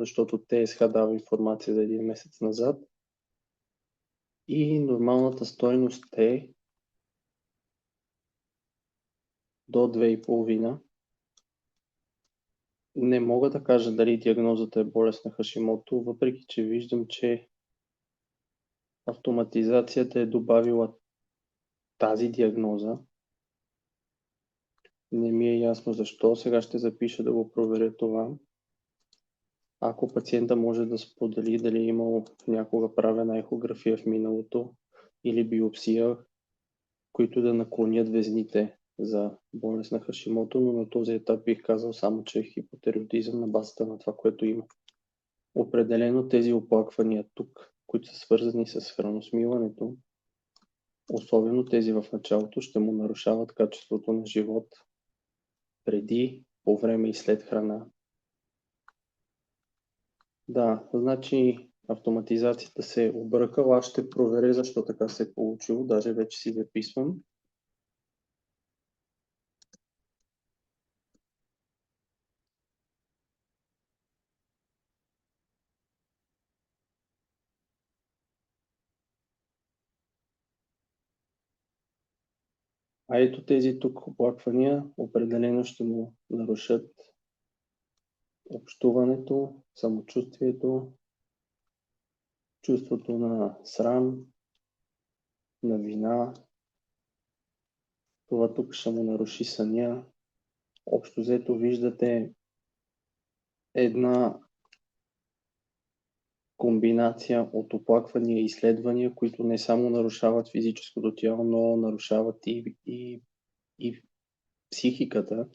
защото ТСХ дава информация за един месец назад. И нормалната стойност е до 2,5. Не мога да кажа дали диагнозата е болест на Хашимото, въпреки че виждам, че автоматизацията е добавила тази диагноза. Не ми е ясно защо. Сега ще запиша да го проверя това. Ако пациента може да сподели дали е имал някога правена ехография в миналото или биопсия, които да наклонят везните за болест на Хашимото, но на този етап бих казал само, че е хипотериодизъм на базата на това, което има. Определено тези оплаквания тук, които са свързани с храносмилането, особено тези в началото, ще му нарушават качеството на живот преди, по време и след храна. Да, значи автоматизацията се е объркала. Аз ще проверя защо така се е получило. Даже вече си записвам. А ето тези тук оплаквания определено ще му нарушат общуването, самочувствието, чувството на срам, на вина. Това тук ще му наруши съня. Общо взето виждате една комбинация от оплаквания и изследвания, които не само нарушават физическото тяло, но нарушават и психиката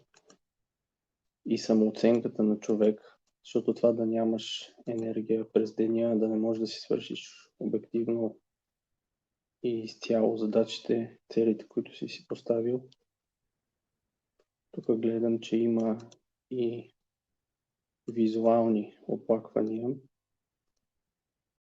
и самооценката на човек, защото това да нямаш енергия през деня, да не можеш да си свършиш обективно и изцяло задачите, целите, които си поставил. Тук гледам, че има и визуални оплаквания.